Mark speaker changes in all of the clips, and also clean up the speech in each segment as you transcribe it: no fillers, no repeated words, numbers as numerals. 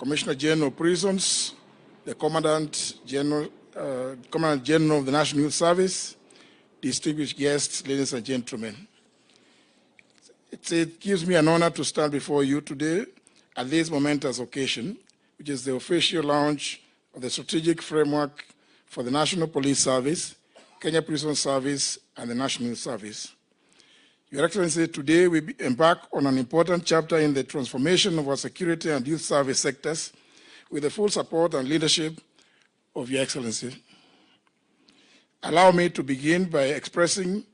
Speaker 1: Commissioner General of Prisons, the Commandant General of the National Youth Service, distinguished guests, ladies and gentlemen. It gives me an honor to stand before you today at this momentous occasion, which is the official launch of the strategic framework for the National Police Service, Kenya Prison Service, and the National Youth Service. Your Excellency, today we embark on an important chapter in the transformation of our security and youth service sectors with the full support and leadership of Your Excellency. Allow me to begin by expressing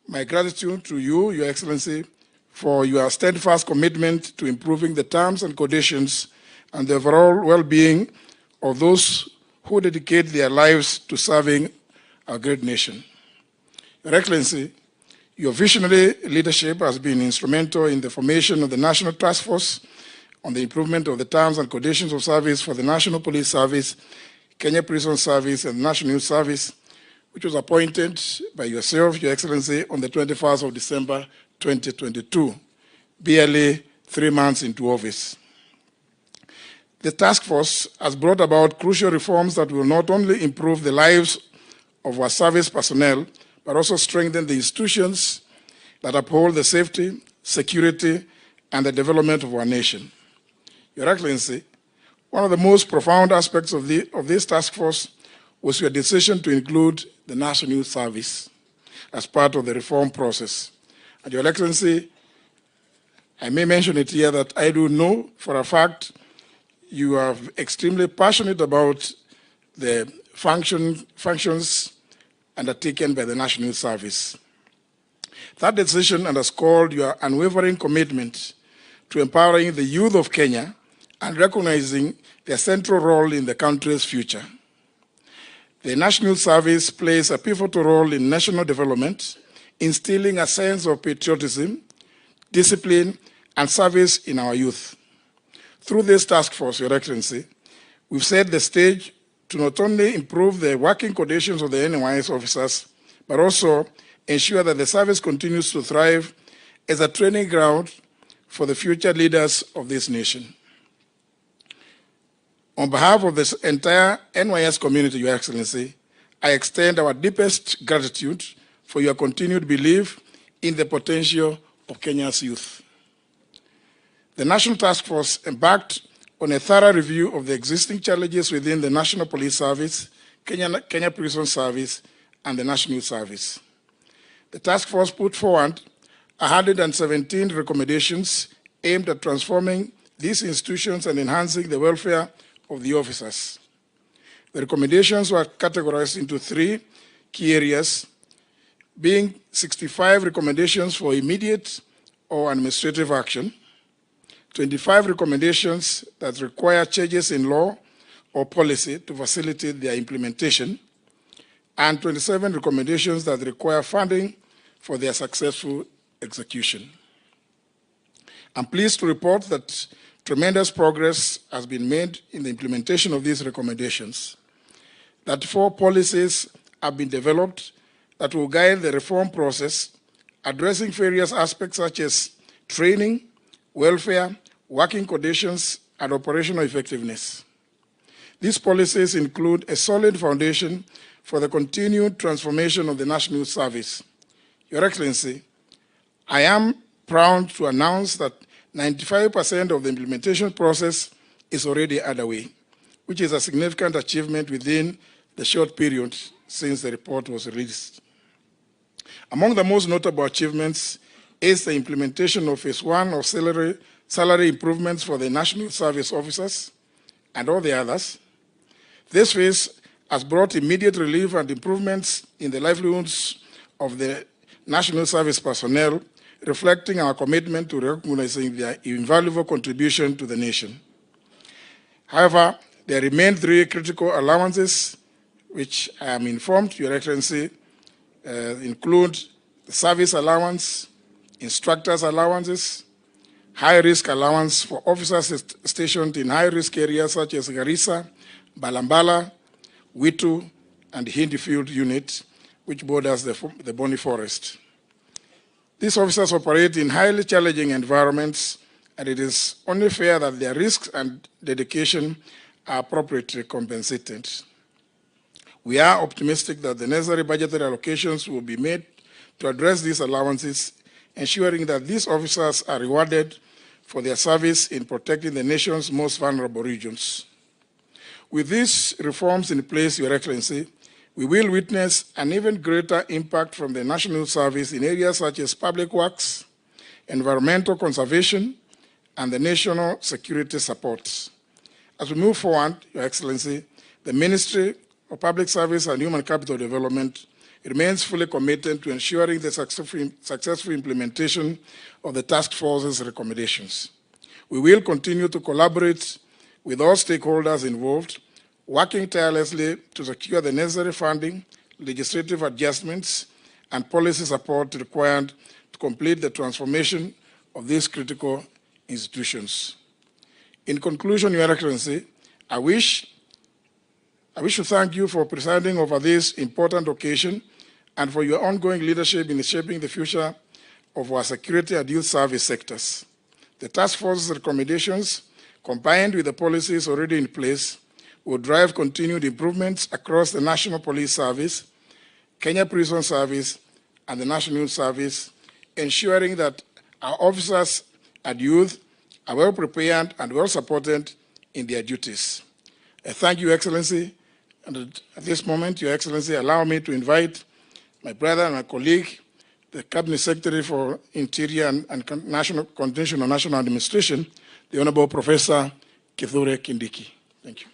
Speaker 1: my gratitude to you, Your Excellency, for your steadfast commitment to improving the terms and conditions and the overall well-being of those who dedicate their lives to serving our great nation. Your Excellency, your visionary leadership has been instrumental in the formation of the National Task Force on the improvement of the terms and conditions of service for the National Police Service, Kenya Prison Service, and the National Youth Service, which was appointed by yourself, Your Excellency, on the 21st of December 2022, barely 3 months into office. The task force has brought about crucial reforms that will not only improve the lives of our service personnel, but also strengthen the institutions that uphold the safety, security, and the development of our nation. Your Excellency, one of the most profound aspects of this task force was your decision to include the National Youth Service as part of the reform process. And Your Excellency, I may mention it here that I do know for a fact you are extremely passionate about the functions undertaken by the National Youth Service. That decision underscored your unwavering commitment to empowering the youth of Kenya and recognizing their central role in the country's future. The National Youth Service plays a pivotal role in national development, instilling a sense of patriotism, discipline, and service in our youth. Through this task force, Your Excellency, we've set the stage to not only improve the working conditions of the NYS officers, but also ensure that the service continues to thrive as a training ground for the future leaders of this nation. On behalf of this entire NYS community, Your Excellency, I extend our deepest gratitude for your continued belief in the potential of Kenya's youth. The National Task Force embarked on a thorough review of the existing challenges within the National Police Service, Kenya Prison Service, and the National Youth Service. The task force put forward 117 recommendations aimed at transforming these institutions and enhancing the welfare of the officers. The recommendations were categorized into 3 key areas, being 65 recommendations for immediate or administrative action, 25 recommendations that require changes in law or policy to facilitate their implementation, and 27 recommendations that require funding for their successful execution. I'm pleased to report that tremendous progress has been made in the implementation of these recommendations. That 4 policies have been developed that will guide the reform process, addressing various aspects such as training, welfare, working conditions, and operational effectiveness. These policies include a solid foundation for the continued transformation of the National Youth Service. Your Excellency, I am proud to announce that 95% of the implementation process is already underway, which is a significant achievement within the short period since the report was released. Among the most notable achievements is the implementation of Phase 1 of salary improvements for the National Service officers and all the others. This phase has brought immediate relief and improvements in the livelihoods of the National Service personnel, reflecting our commitment to recognizing their invaluable contribution to the nation. However, there remain 3 critical allowances, which I am informed, Your Excellency, include the service allowance, instructors' allowances, high-risk allowance for officers stationed in high-risk areas such as Garissa, Balambala, Witu, and Hindi Field Unit, which borders the Boni Forest. These officers operate in highly challenging environments and it is only fair that their risks and dedication are appropriately compensated. We are optimistic that the necessary budgetary allocations will be made to address these allowances, ensuring that these officers are rewarded for their service in protecting the nation's most vulnerable regions. With these reforms in place, Your Excellency, we will witness an even greater impact from the National Service in areas such as public works, environmental conservation, and the national security support. As we move forward, Your Excellency, the Ministry of Public Service and Human Capital Development remains fully committed to ensuring the successful implementation of the task force's recommendations. We will continue to collaborate with all stakeholders involved, working tirelessly to secure the necessary funding, legislative adjustments, and policy support required to complete the transformation of these critical institutions. In conclusion, Your Excellency, I wish to thank you for presiding over this important occasion and for your ongoing leadership in shaping the future of our security and youth service sectors. The task force's recommendations, combined with the policies already in place, will drive continued improvements across the National Police Service, Kenya Prison Service, and the National Youth Service, ensuring that our officers and youth are well prepared and well supported in their duties. I thank you, Excellency, and at this moment, Your Excellency, allow me to invite my brother and my colleague, the Cabinet Secretary for Interior and National Coordination of National Administration, the Honorable Professor Kithure Kindiki. Thank you.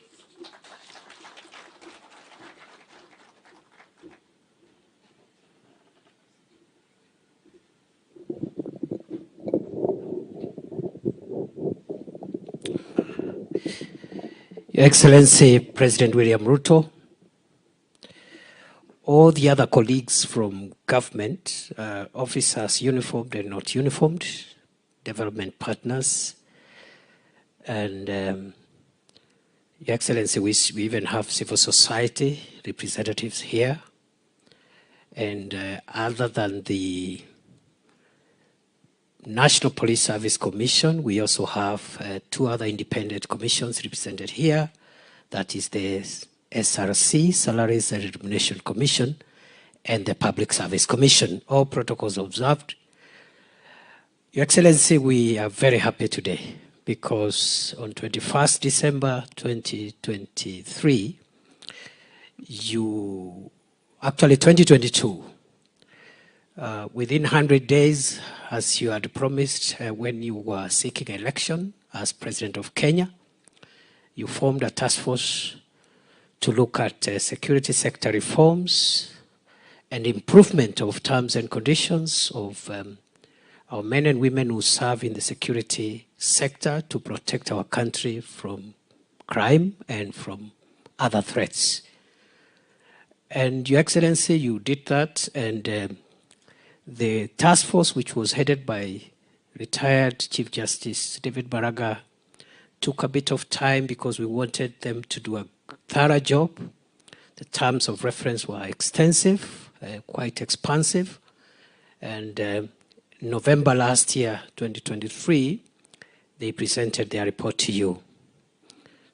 Speaker 2: Your Excellency President William Ruto, all the other colleagues from government, officers uniformed and not uniformed, development partners, and Your Excellency, we even have civil society representatives here. And other than the National Police Service Commission, we also have two other independent commissions represented here. That is the SRC, Salaries and Remuneration Commission, and the Public Service Commission. All protocols observed. Your Excellency, we are very happy today because on 21st December 2023, 2022, within 100 days, as you had promised when you were seeking election as President of Kenya, you formed a task force to look at security sector reforms and improvement of terms and conditions of our men and women who serve in the security sector to protect our country from crime and from other threats. And Your Excellency, you did that, and the task force, which was headed by retired Chief Justice David Baraga, took a bit of time because we wanted them to do a thorough job. The terms of reference were extensive, quite expansive. And November last year, 2023, they presented their report to you.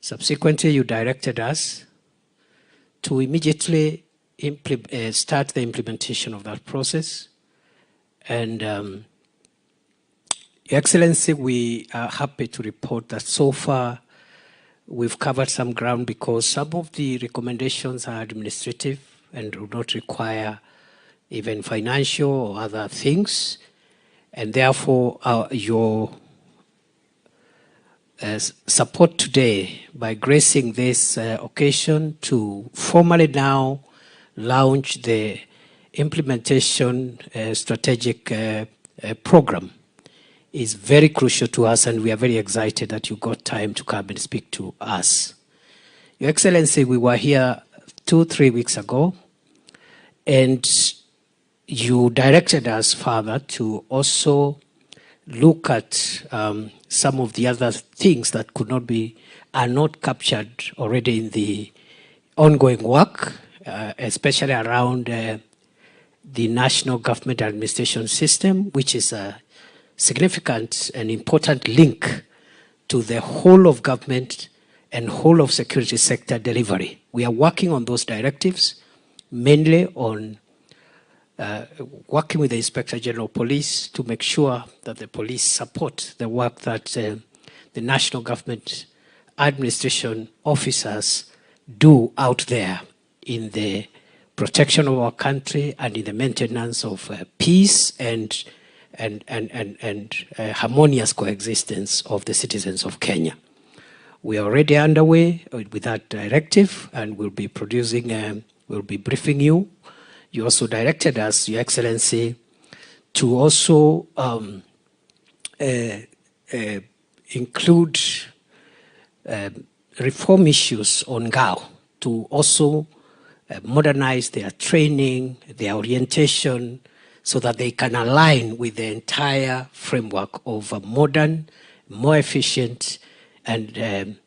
Speaker 2: Subsequently, you directed us to immediately start the implementation of that process. And Your Excellency, we are happy to report that so far we've covered some ground because some of the recommendations are administrative and do not require even financial or other things. And therefore, your support today by gracing this occasion to formally now launch the implementation strategic program is very crucial to us, and we are very excited that you got time to come and speak to us. Your Excellency, we were here 2-3 weeks ago, and you directed us further to also look at some of the other things that are not captured already in the ongoing work, especially around the National Government Administration System, which is a significant and important link to the whole of government and whole of security sector delivery. We are working on those directives, mainly on working with the Inspector General of Police to make sure that the police support the work that the national government administration officers do out there in the protection of our country and in the maintenance of peace and harmonious coexistence of the citizens of Kenya. We are already underway with that directive, and we'll be producing, we'll be briefing you. You also directed us, Your Excellency, to also include reform issues on GAO, to also modernize their training, their orientation, so that they can align with the entire framework of a modern, more efficient, and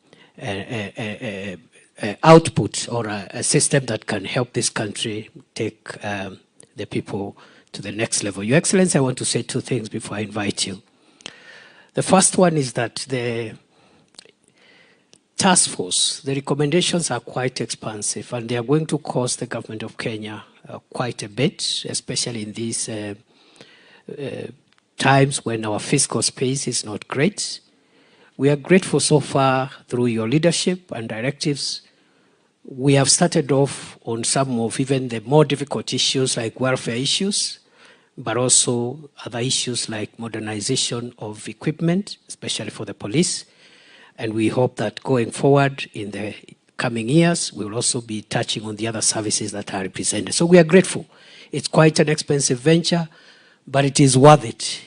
Speaker 2: output, or a system that can help this country take the people to the next level. Your Excellency, I want to say two things before I invite you. The first one is that the task force, the recommendations are quite expansive, and they are going to cost the government of Kenya quite a bit, especially in these times when our fiscal space is not great. We are grateful so far through your leadership and directives. We have started off on some of even the more difficult issues like welfare issues, but also other issues like modernization of equipment, especially for the police. And we hope that going forward in the coming years, we will also be touching on the other services that are represented. So we are grateful. It's quite an expensive venture, but it is worth it.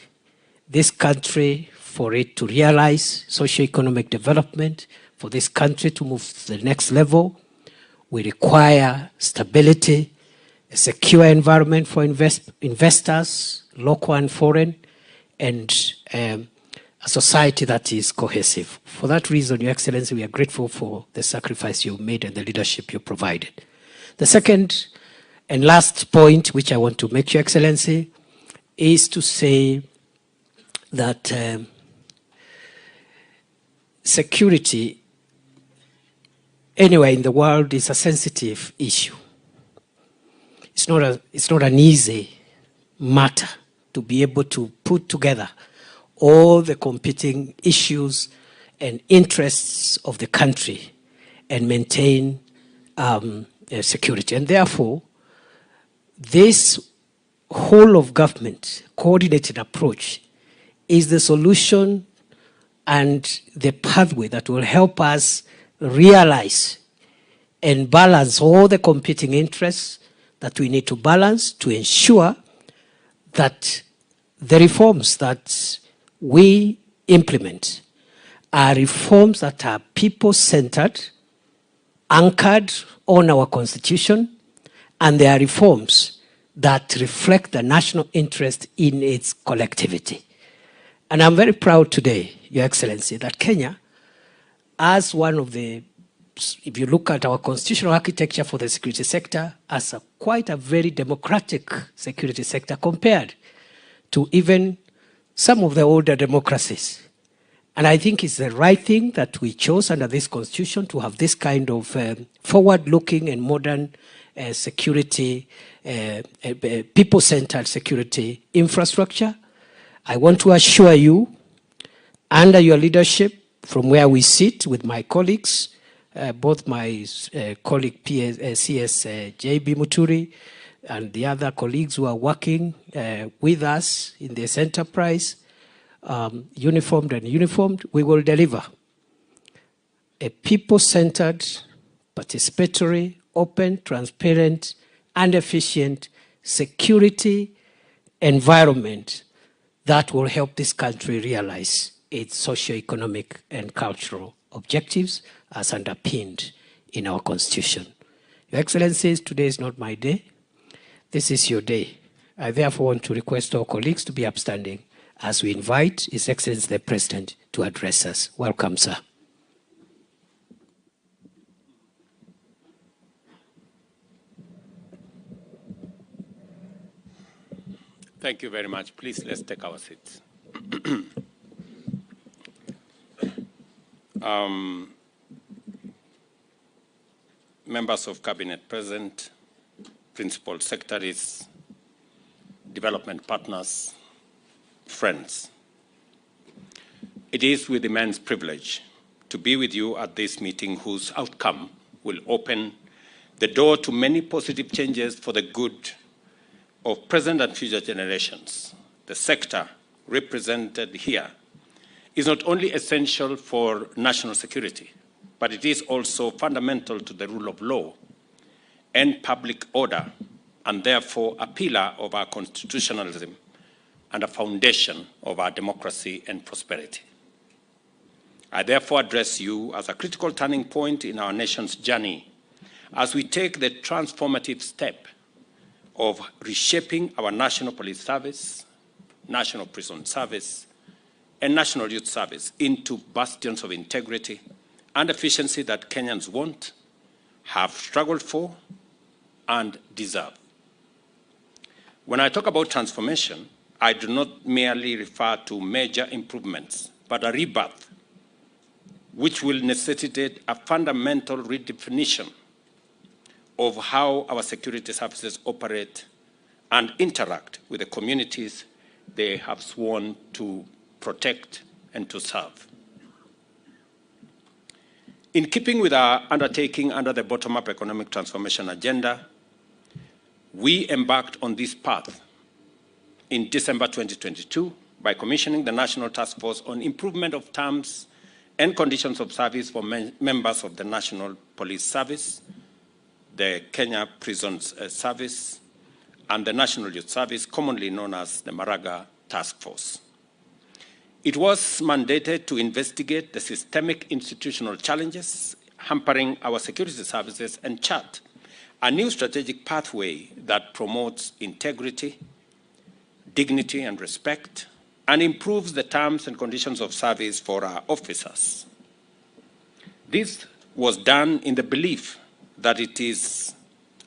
Speaker 2: This country, for it to realize socio-economic development, for this country to move to the next level, we require stability, a secure environment for investors, local and foreign, and a society that is cohesive. For that reason, Your Excellency, we are grateful for the sacrifice you made and the leadership you provided. The second and last point, which I want to make, Your Excellency, is to say that security anywhere in the world is a sensitive issue. It's not an easy matter to be able to put together all the competing issues and interests of the country and maintain security. And therefore, this whole of government coordinated approach is the solution and the pathway that will help us realize and balance all the competing interests that we need to balance to ensure that the reforms that we implement are reforms that are people-centered, anchored on our constitution, and they are reforms that reflect the national interest in its collectivity. And I'm very proud today, Your Excellency, that Kenya, as one of the, if you look at our constitutional architecture for the security sector, as quite a very democratic security sector compared to even some of the older democracies. And I think it's the right thing that we chose under this constitution to have this kind of forward-looking and modern security, people-centered security infrastructure. I want to assure you, under your leadership, from where we sit with my colleagues, both my colleague CS JB Muturi and the other colleagues who are working with us in this enterprise, uniformed and uniformed, we will deliver a people-centered, participatory, open, transparent, and efficient security environment that will help this country realize its socio-economic and cultural objectives as underpinned in our constitution. Your Excellencies, today is not my day. This is your day. I therefore want to request all colleagues to be upstanding as we invite His Excellency the President to address us. Welcome, sir.
Speaker 3: Thank you very much. Please, let's take our seats. Members of Cabinet present, principal secretaries, development partners, friends. It is with immense privilege to be with you at this meeting whose outcome will open the door to many positive changes for the good of present and future generations. The sector represented here is not only essential for national security, but it is also fundamental to the rule of law and public order, and therefore a pillar of our constitutionalism and a foundation of our democracy and prosperity. I therefore address you as a critical turning point in our nation's journey as we take the transformative step of reshaping our National Police Service, National Prison Service, and National Youth Service into bastions of integrity and efficiency that Kenyans want, have struggled for, and deserve. When I talk about transformation, I do not merely refer to major improvements, but a rebirth, which will necessitate a fundamental redefinition of how our security services operate and interact with the communities they have sworn to protect and to serve. In keeping with our undertaking under the bottom-up economic transformation agenda, we embarked on this path in December 2022 by commissioning the National Task Force on Improvement of Terms and Conditions of Service for members of the National Police Service, the Kenya Prisons Service, and the National Youth Service, commonly known as the Maraga Task Force. It was mandated to investigate the systemic institutional challenges hampering our security services and chart a new strategic pathway that promotes integrity, dignity, and respect, and improves the terms and conditions of service for our officers. This was done in the belief that it is,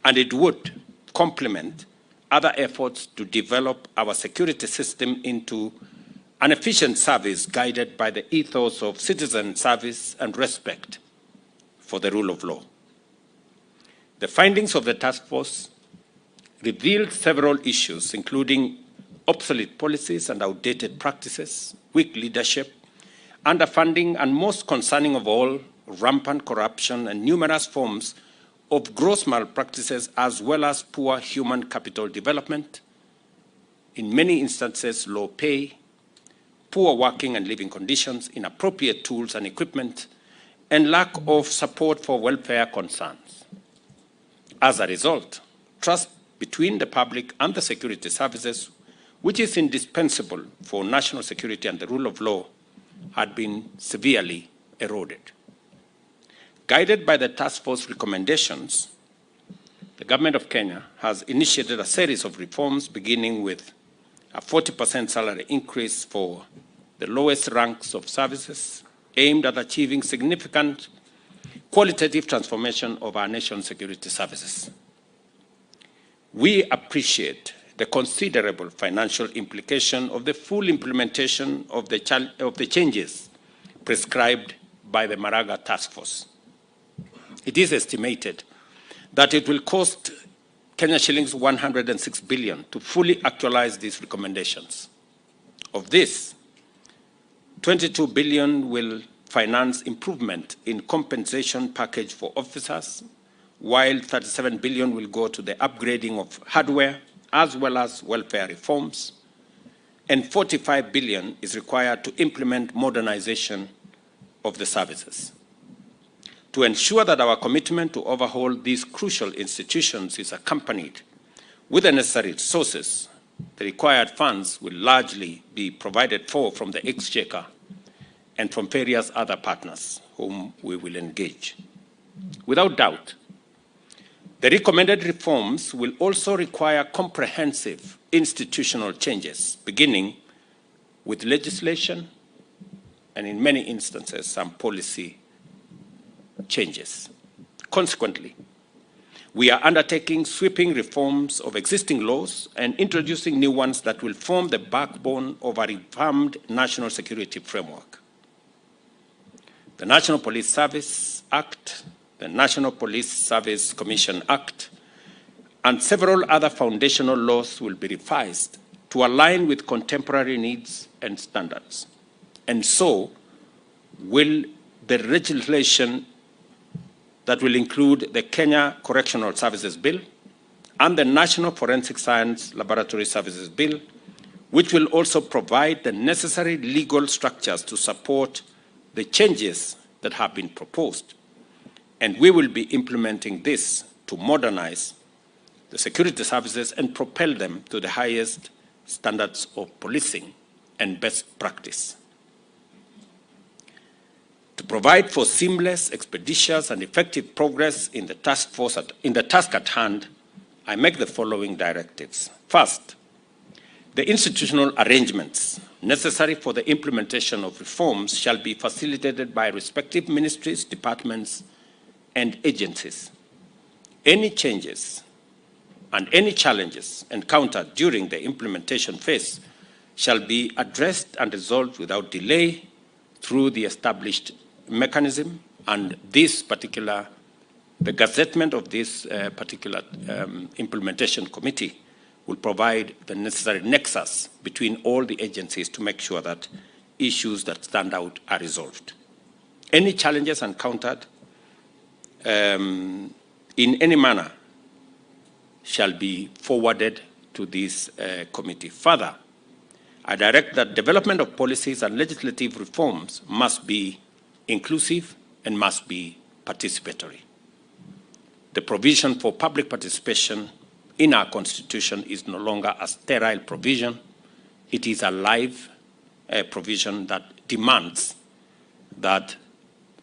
Speaker 3: and it would, complement other efforts to develop our security system into an efficient service guided by the ethos of citizen service and respect for the rule of law. The findings of the task force revealed several issues, including obsolete policies and outdated practices, weak leadership, underfunding, and most concerning of all, rampant corruption and numerous forms of gross malpractices, as well as poor human capital development, in many instances low pay, poor working and living conditions, inappropriate tools and equipment, and lack of support for welfare concerns. As a result, trust between the public and the security services, which is indispensable for national security and the rule of law, had been severely eroded. Guided by the task force recommendations, the government of Kenya has initiated a series of reforms, beginning with a 40% salary increase for the lowest ranks of services, aimed at achieving significant qualitative transformation of our nation's security services. We appreciate the considerable financial implication of the full implementation of the changes prescribed by the Maraga Task Force. It is estimated that it will cost Kenya shillings 106 billion to fully actualize these recommendations. Of this, 22 billion will finance improvement in compensation package for officers, while 37 billion will go to the upgrading of hardware as well as welfare reforms, and 45 billion is required to implement modernization of the services. To ensure that our commitment to overhaul these crucial institutions is accompanied with the necessary resources, the required funds will largely be provided for from the Exchequer and from various other partners whom we will engage. Without doubt, the recommended reforms will also require comprehensive institutional changes, beginning with legislation and, in many instances, some policy changes. Consequently, we are undertaking sweeping reforms of existing laws and introducing new ones that will form the backbone of a revamped national security framework. The National Police Service Act, the National Police Service Commission Act, and several other foundational laws will be revised to align with contemporary needs and standards. And so will the legislation that will include the Kenya Correctional Services Bill and the National Forensic Science Laboratory Services Bill, which will also provide the necessary legal structures to support the changes that have been proposed. And we will be implementing this to modernize the security services and propel them to the highest standards of policing and best practice. To provide for seamless, expeditious, and effective progress in the task at hand, I make the following directives. First, the institutional arrangements necessary for the implementation of reforms shall be facilitated by respective ministries, departments, and agencies. Any changes and any challenges encountered during the implementation phase shall be addressed and resolved without delay through the established mechanism, and the gazettement of this particular implementation committee will provide the necessary nexus between all the agencies to make sure that issues that stand out are resolved. Any challenges encountered in any manner shall be forwarded to this committee. Further, I direct that development of policies and legislative reforms must be inclusive and must be participatory. The provision for public participation in our Constitution is no longer a sterile provision. It is a live provision that demands that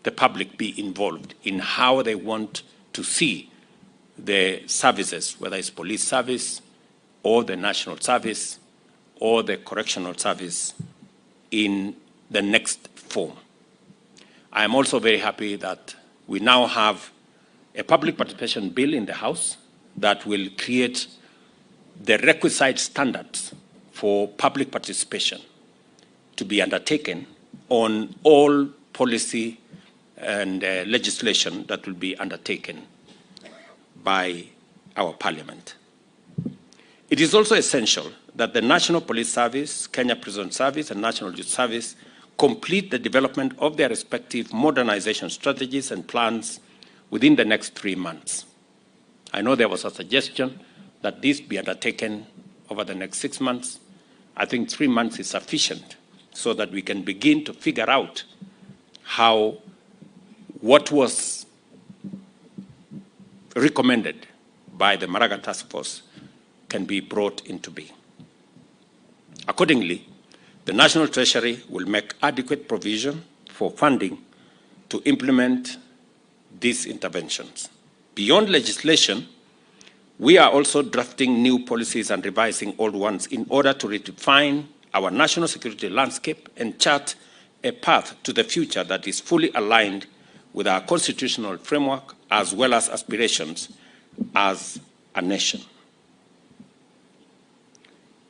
Speaker 3: the public be involved in how they want to see the services, whether it's police service or the national service or the correctional service in the next form. I am also very happy that we now have a public participation bill in the House that will create the requisite standards for public participation to be undertaken on all policy and legislation that will be undertaken by our Parliament. It is also essential that the National Police Service, Kenya Prison Service, and National Youth Service complete the development of their respective modernization strategies and plans within the next 3 months. I know there was a suggestion that this be undertaken over the next 6 months. I think 3 months is sufficient so that we can begin to figure out how what was recommended by the Maraga Task Force can be brought into being. Accordingly, the National Treasury will make adequate provision for funding to implement these interventions. Beyond legislation, we are also drafting new policies and revising old ones in order to redefine our national security landscape and chart a path to the future that is fully aligned with our constitutional framework as well as aspirations as a nation.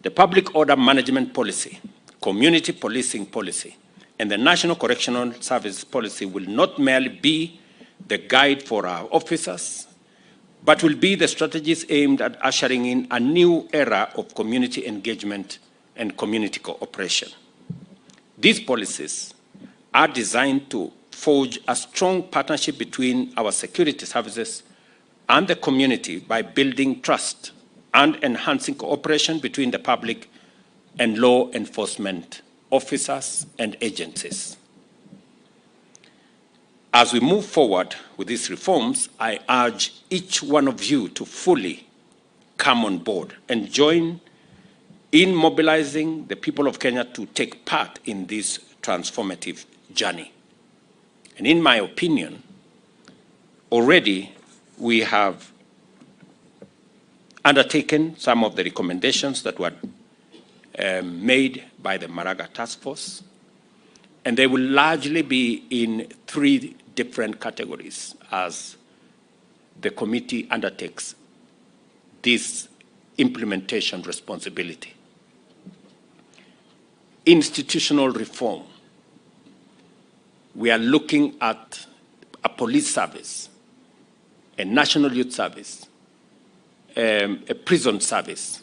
Speaker 3: The public order management policy, community policing policy, and the National Correctional Service policy will not merely be the guide for our officers, but will be the strategies aimed at ushering in a new era of community engagement and community cooperation. These policies are designed to forge a strong partnership between our security services and the community by building trust and enhancing cooperation between the public and law enforcement officers and agencies. As we move forward with these reforms, I urge each one of you to fully come on board and join in mobilizing the people of Kenya to take part in this transformative journey. And in my opinion, already we have undertaken some of the recommendations that were made by the Maraga Task Force, and they will largely be in 3 different categories, as the committee undertakes this implementation responsibility. Institutional reform. We are looking at a police service, a national youth service, a prison service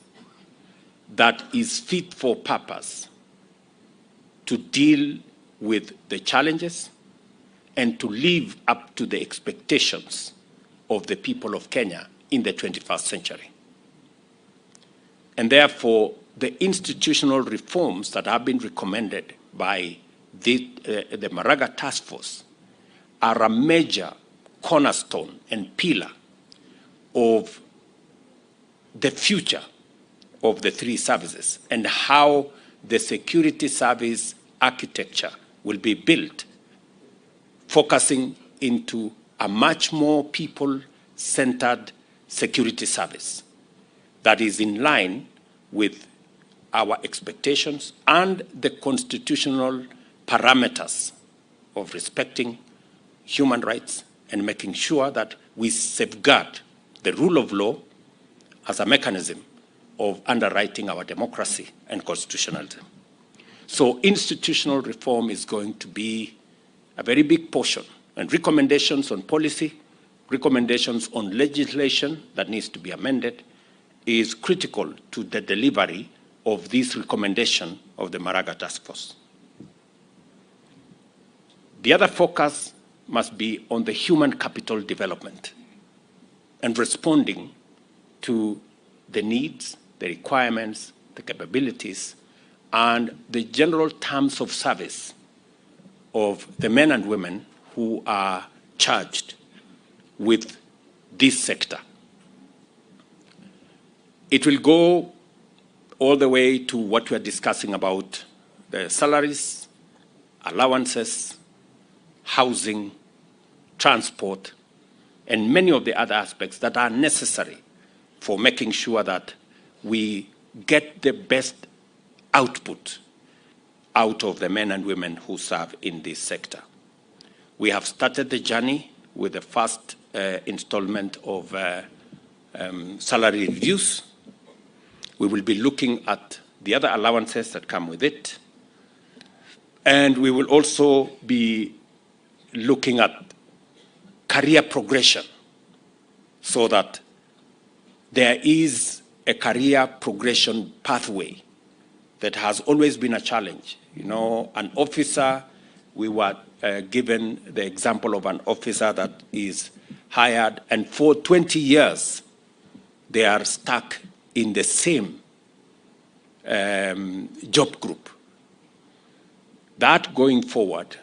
Speaker 3: that is fit for purpose to deal with the challenges and to live up to the expectations of the people of Kenya in the 21st century. And therefore, the institutional reforms that have been recommended by the Maraga Task Force are a major cornerstone and pillar of the future of the three services and how the security service architecture will be built, focusing into a much more people-centered security service that is in line with our expectations and the constitutional parameters of respecting human rights and making sure that we safeguard the rule of law as a mechanism of underwriting our democracy and constitutionalism. So institutional reform is going to be a very big portion, and recommendations on policy, recommendations on legislation that needs to be amended is critical to the delivery of this recommendation of the Maraga Task Force. The other focus must be on the human capital development and responding to the needs, the requirements, the capabilities, and the general terms of service of the men and women who are charged with this sector. It will go all the way to what we are discussing about the salaries, allowances, housing, transport, and many of the other aspects that are necessary for making sure that we get the best output out of the men and women who serve in this sector. We have started the journey with the first installment of salary reviews. We will be looking at the other allowances that come with it. And we will also be looking at career progression so that there is a career progression pathway that has always been a challenge. You know, an officer, we were given the example of an officer that is hired, and for 20 years, they are stuck in the same job group. That going forward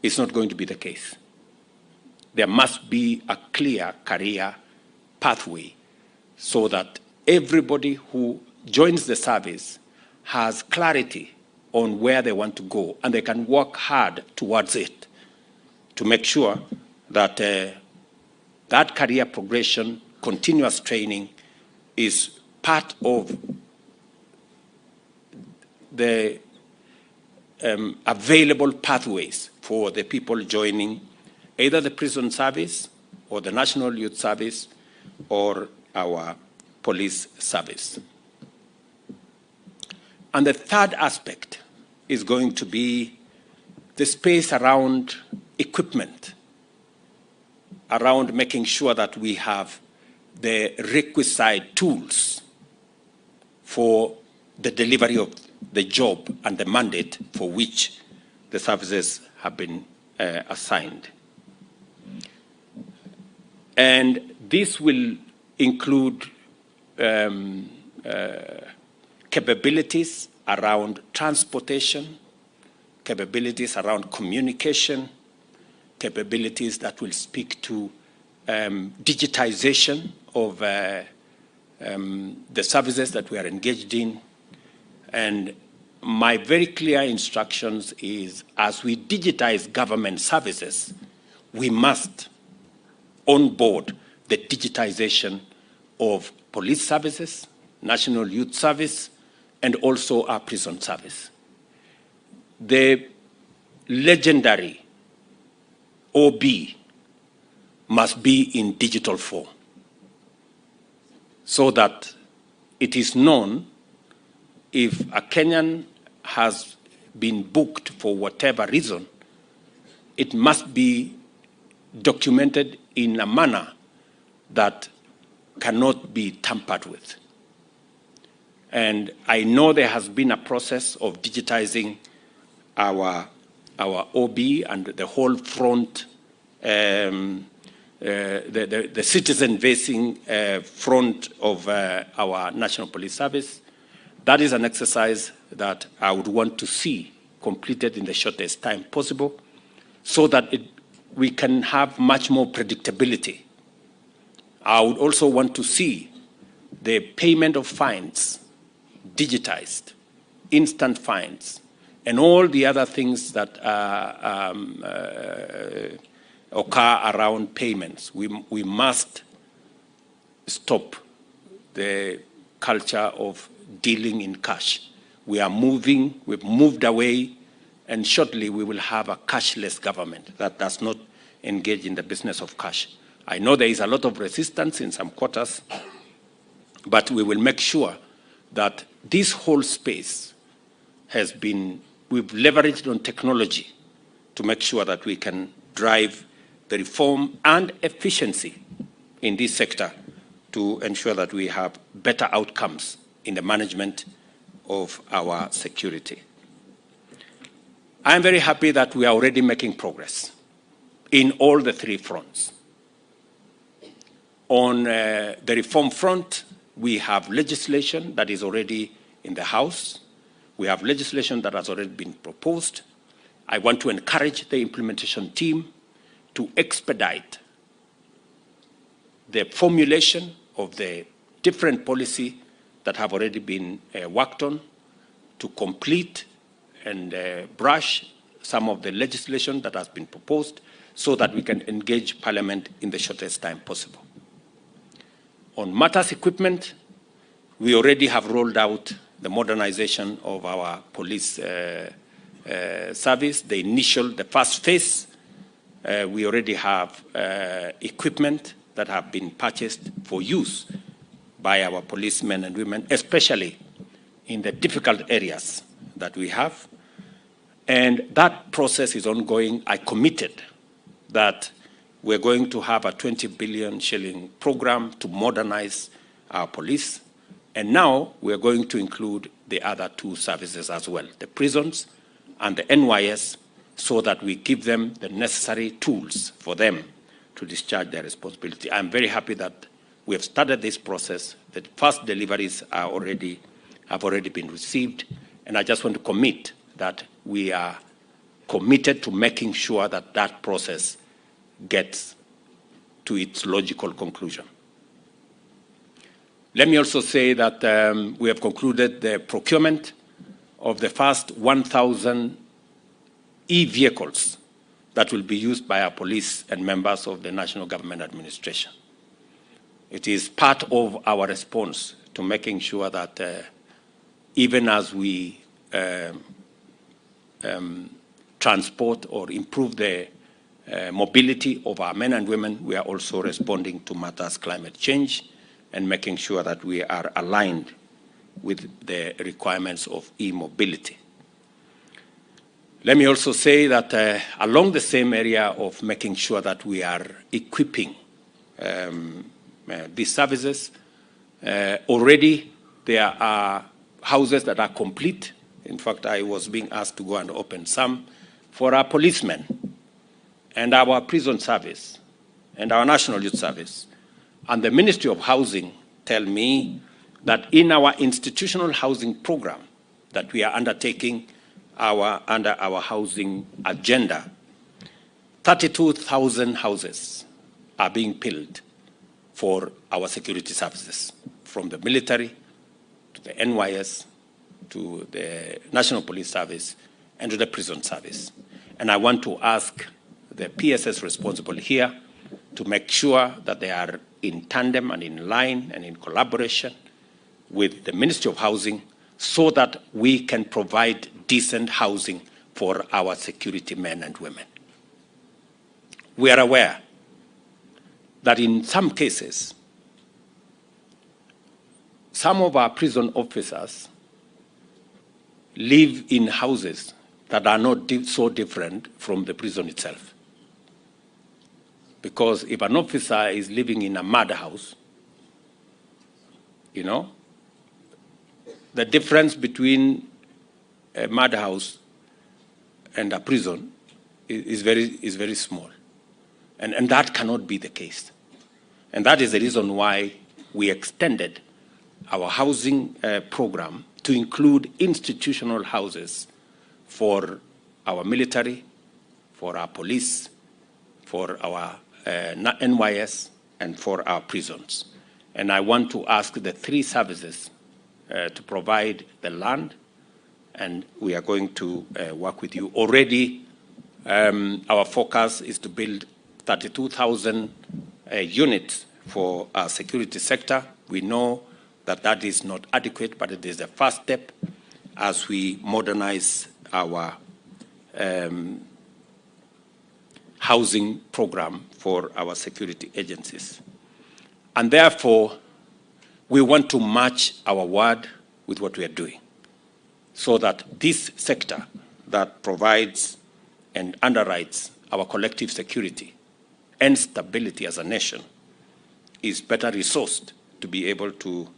Speaker 3: is not going to be the case. There must be a clear career pathway so that everybody who joins the service has clarity on where they want to go, and they can work hard towards it to make sure that that career progression, continuous training is part of the available pathways for the people joining either the prison service or the National Youth Service or our police service. And the third aspect is going to be the space around equipment, around making sure that we have the requisite tools for the delivery of the job and the mandate for which the services have been assigned. And this will include capabilities around transportation, capabilities around communication, capabilities that will speak to digitization of the services that we are engaged in. And my very clear instructions is, as we digitize government services, we must onboard the digitization of police services, National Youth Service, and also our prison service. The legendary OB must be in digital form, so that it is known if a Kenyan has been booked for whatever reason, it must be documented in a manner that cannot be tampered with. And I know there has been a process of digitizing our OB and the whole front, the citizen-facing front of our National Police Service. That is an exercise that I would want to see completed in the shortest time possible, so that we can have much more predictability. I would also want to see the payment of fines digitized, instant fines, and all the other things that occur around payments. We must stop the culture of dealing in cash. We've moved away, and shortly we will have a cashless government that does not engage in the business of cash. I know there is a lot of resistance in some quarters, but we will make sure that this whole space we've leveraged on technology to make sure that we can drive the reform and efficiency in this sector to ensure that we have better outcomes in the management of our security. I'm very happy that we are already making progress in all the three fronts. On the reform front, we have legislation that is already in the House. We have legislation that has already been proposed. I want to encourage the implementation team to expedite the formulation of the different policy that have already been worked on, to complete and brush some of the legislation that has been proposed, so that we can engage Parliament in the shortest time possible. On matters equipment, we already have rolled out the modernization of our police service. The first phase, we already have equipment that have been purchased for use by our policemen and women, especially in the difficult areas that we have. And that process is ongoing. I committed that we're going to have a 20 billion shilling program to modernize our police. And now we're going to include the other two services as well, the prisons and the NYS, so that we give them the necessary tools for them to discharge their responsibility. I'm very happy that we have started this process. The first deliveries have already been received. And I just want to commit that we are committed to making sure that that process gets to its logical conclusion. Let me also say that we have concluded the procurement of the first 1,000 e-vehicles that will be used by our police and members of the National Government Administration. It is part of our response to making sure that even as we transport or improve the mobility of our men and women, we are also responding to matters climate change and making sure that we are aligned with the requirements of e-mobility. Let me also say that along the same area of making sure that we are equipping these services, already there are houses that are complete. In fact, I was being asked to go and open some for our policemen and our prison service and our National Youth Service. And the Ministry of Housing tell me that in our institutional housing program that we are undertaking under our housing agenda, 32,000 houses are being built for our security services, from the military to the NYS to the National Police Service and to the prison service. And I want to ask the PSS responsible here to make sure that they are in tandem and in line and in collaboration with the Ministry of Housing, so that we can provide decent housing for our security men and women. We are aware that in some cases, some of our prison officers live in houses that are not so different from the prison itself. Because if an officer is living in a mud house, you know, the difference between a mud house and a prison is very small. And that cannot be the case. And that is the reason why we extended our housing program to include institutional houses for our military, for our police, for our NYS, and for our prisons. And I want to ask the three services to provide the land, and we are going to work with you. Already, our focus is to build 32,000 units for our security sector. We know that that is not adequate, but it is the first step as we modernize our housing program for our security agencies. And therefore, we want to match our word with what we are doing so that this sector that provides and underwrites our collective security and stability as a nation is better resourced to be able to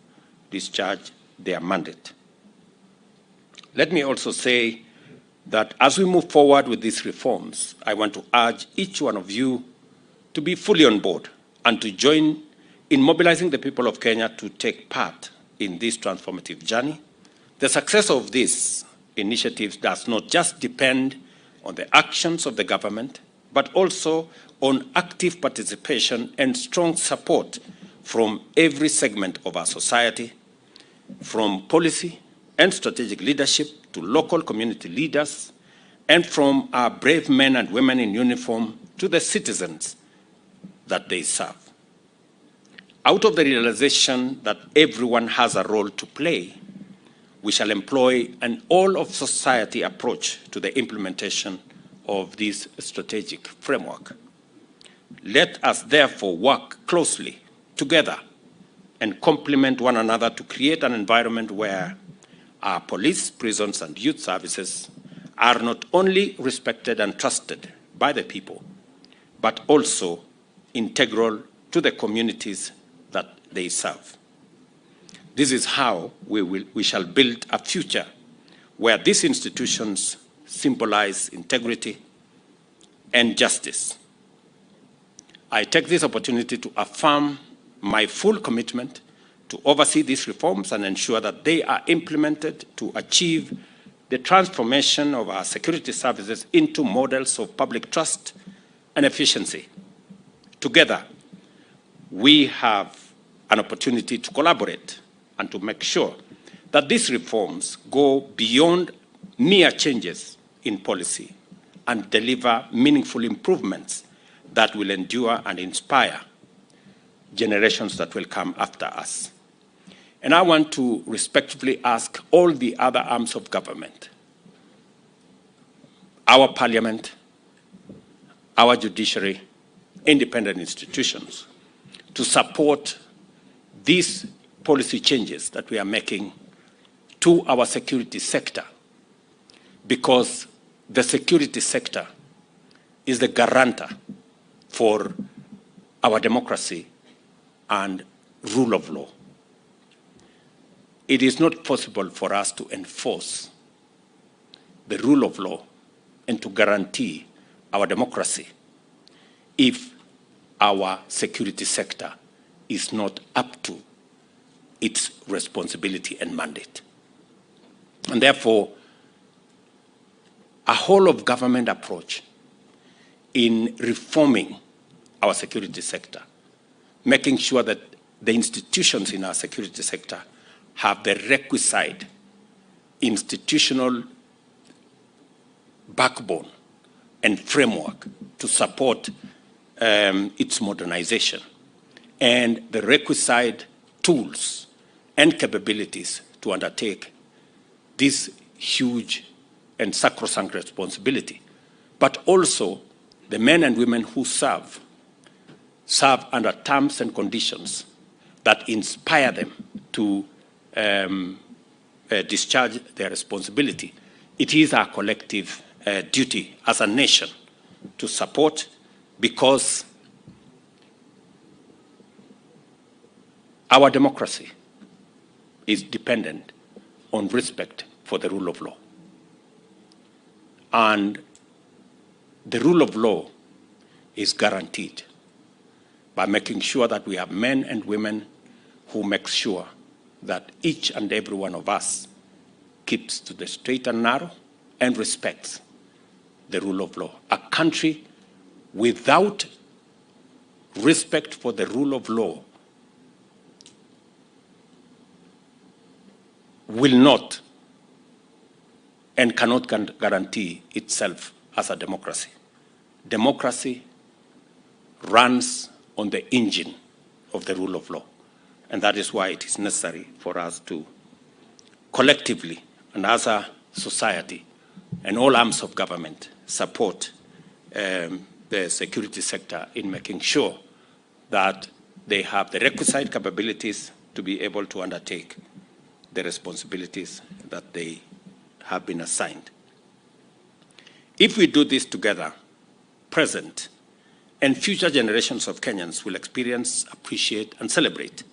Speaker 3: discharge their mandate. Let me also say that as we move forward with these reforms, I want to urge each one of you to be fully on board and to join in mobilizing the people of Kenya to take part in this transformative journey. The success of these initiatives does not just depend on the actions of the government, but also on active participation and strong support from every segment of our society, from policy and strategic leadership to local community leaders, and from our brave men and women in uniform to the citizens that they serve. Out of the realization that everyone has a role to play, we shall employ an all-of-society approach to the implementation of this strategic framework. Let us therefore work closely together and complement one another to create an environment where our police, prisons, and youth services are not only respected and trusted by the people, but also integral to the communities that they serve. This is how we shall build a future where these institutions symbolize integrity and justice. I take this opportunity to affirm my full commitment to oversee these reforms and ensure that they are implemented to achieve the transformation of our security services into models of public trust and efficiency. Together, we have an opportunity to collaborate and to make sure that these reforms go beyond mere changes in policy and deliver meaningful improvements that will endure and inspire generations that will come after us. And I want to respectfully ask all the other arms of government, our parliament, our judiciary, independent institutions, to support these policy changes that we are making to our security sector, because the security sector is the guarantor for our democracy and rule of law. It is not possible for us to enforce the rule of law and to guarantee our democracy if our security sector is not up to its responsibility and mandate. And therefore, a whole of government approach in reforming our security sector, making sure that the institutions in our security sector have the requisite institutional backbone and framework to support its modernization, and the requisite tools and capabilities to undertake this huge and sacrosanct responsibility, but also the men and women who serve serve under terms and conditions that inspire them to discharge their responsibility, it is our collective duty as a nation to support, because our democracy is dependent on respect for the rule of law. And the rule of law is guaranteed by making sure that we have men and women who make sure that each and every one of us keeps to the straight and narrow and respects the rule of law. A country without respect for the rule of law will not and cannot guarantee itself as a democracy. Democracy runs on the engine of the rule of law. And that is why it is necessary for us to collectively and as a society and all arms of government support the security sector in making sure that they have the requisite capabilities to be able to undertake the responsibilities that they have been assigned. If we do this together, present and future generations of Kenyans will experience, appreciate, and celebrate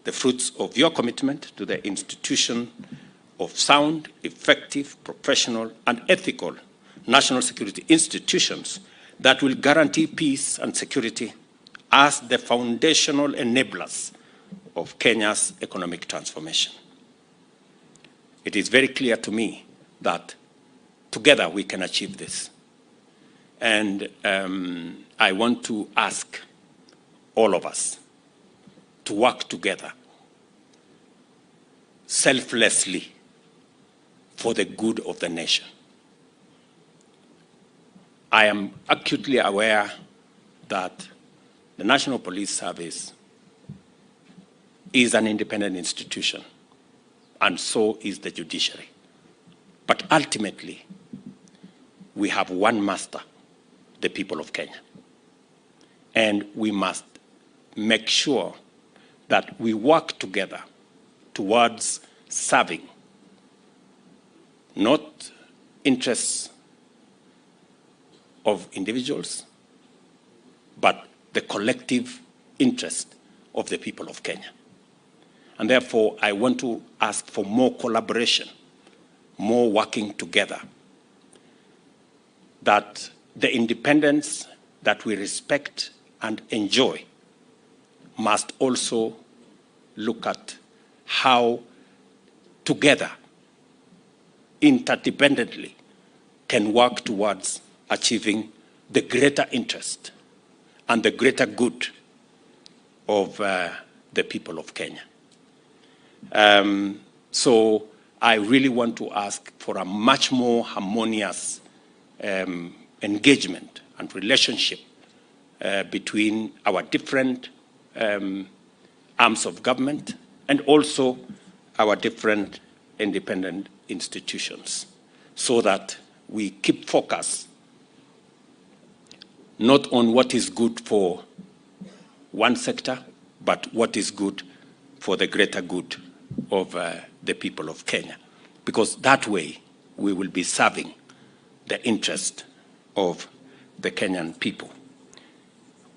Speaker 3: the fruits of your commitment to the institution of sound, effective, professional, and ethical national security institutions that will guarantee peace and security as the foundational enablers of Kenya's economic transformation. It is very clear to me that together we can achieve this. And I want to ask all of us to work together selflessly for the good of the nation. I am acutely aware that the National Police Service is an independent institution, and so is the judiciary. But ultimately, we have one master, the people of Kenya. And we must make sure that we work together towards serving not interests of individuals, but the collective interest of the people of Kenya. And therefore, I want to ask for more collaboration, more working together, that the independence that we respect and enjoy must also look at how together, interdependently, can work towards achieving the greater interest and the greater good of the people of Kenya. So I really want to ask for a much more harmonious engagement and relationship between our different arms of government and also our different independent institutions, so that we keep focus not on what is good for one sector, but what is good for the greater good of the people of Kenya. Because that way we will be serving the interest of the Kenyan people.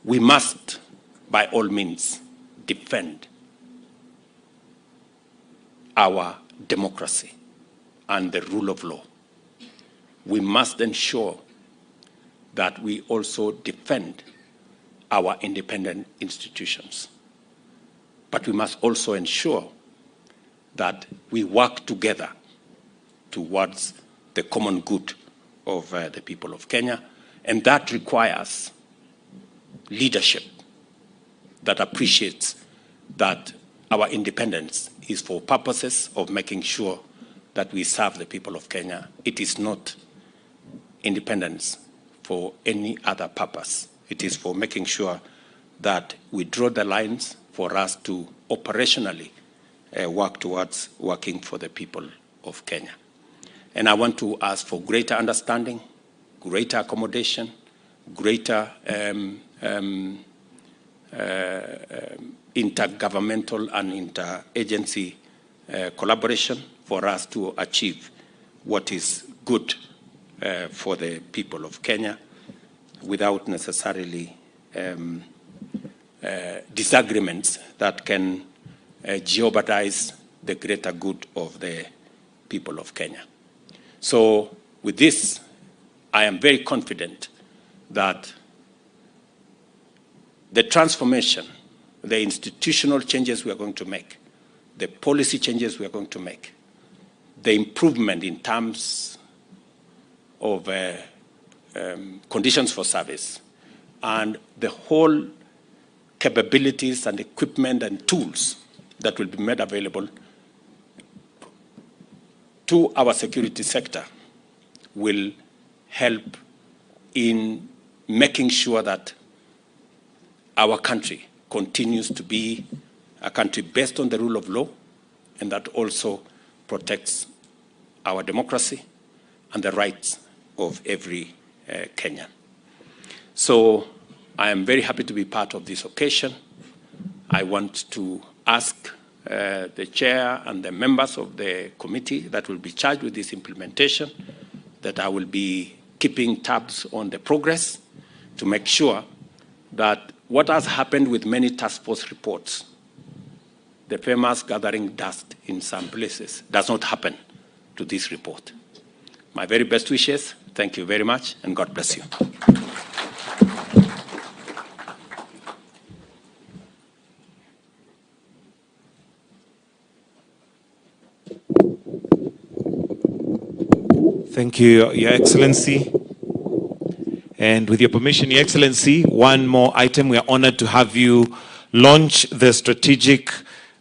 Speaker 3: We must, by all means, defend our democracy and the rule of law. We must ensure that we also defend our independent institutions. But we must also ensure that we work together towards the common good of the people of Kenya. And that requires leadership that appreciates that our independence is for purposes of making sure that we serve the people of Kenya. It is not independence for any other purpose. It is for making sure that we draw the lines for us to operationally work towards working for the people of Kenya. And I want to ask for greater understanding, greater accommodation, greater intergovernmental and interagency collaboration for us to achieve what is good for the people of Kenya without necessarily disagreements that can jeopardize the greater good of the people of Kenya. So with this, I am very confident that the transformation, the institutional changes we are going to make, the policy changes we are going to make, the improvement in terms of conditions for service, and the whole capabilities and equipment and tools that will be made available to our security sector will help in making sure that our country continues to be a country based on the rule of law, and that also protects our democracy and the rights of every Kenyan. So I am very happy to be part of this occasion. I want to ask the chair and the members of the committee that will be charged with this implementation that I will be keeping tabs on the progress to make sure that what has happened with many task force reports, the famous gathering dust in some places, does not happen to this report. My very best wishes. Thank you very much, and God bless you.
Speaker 4: Thank you, Your Excellency. And with your permission, Your Excellency, one more item. We are honored to have you launch the strategic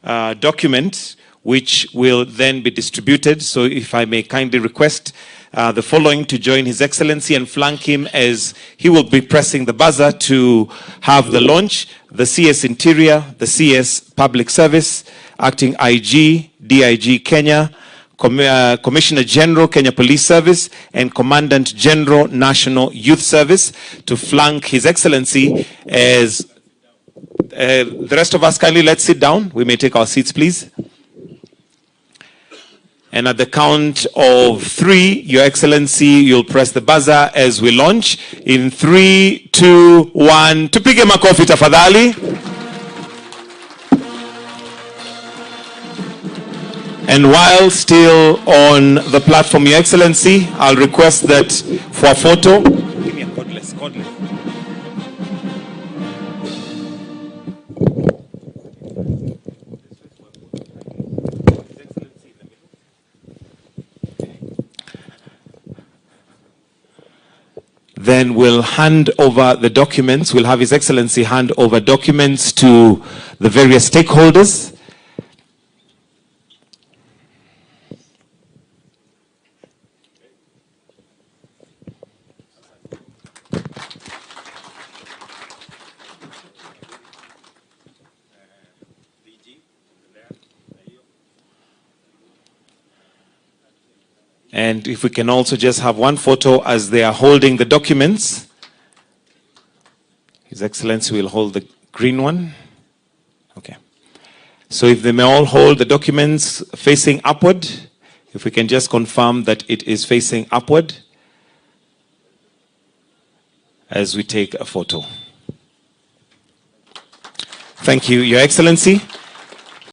Speaker 4: document, which will then be distributed. So if I may kindly request the following to join His Excellency and flank him as he will be pressing the buzzer to have the launch. The CS Interior, the CS Public Service, Acting IG, DIG Kenya, Commissioner General, Kenya Police Service, and Commandant General, National Youth Service, to flank His Excellency as the rest of us kindly let's sit down. We may take our seats, please. And at the count of 3, Your Excellency, you'll press the buzzer as we launch. In 3, 2, 1. Tupige makofi tafadhali. And while still on the platform, Your Excellency, I'll request that for a photo. Give me a cordless. Then we'll hand over the documents. We'll have His Excellency hand over documents to the various stakeholders. And if we can also just have one photo as they are holding the documents. His Excellency will hold the green one. Okay. So if they may all hold the documents facing upward, if we can just confirm that it is facing upward as we take a photo. Thank you, Your Excellency.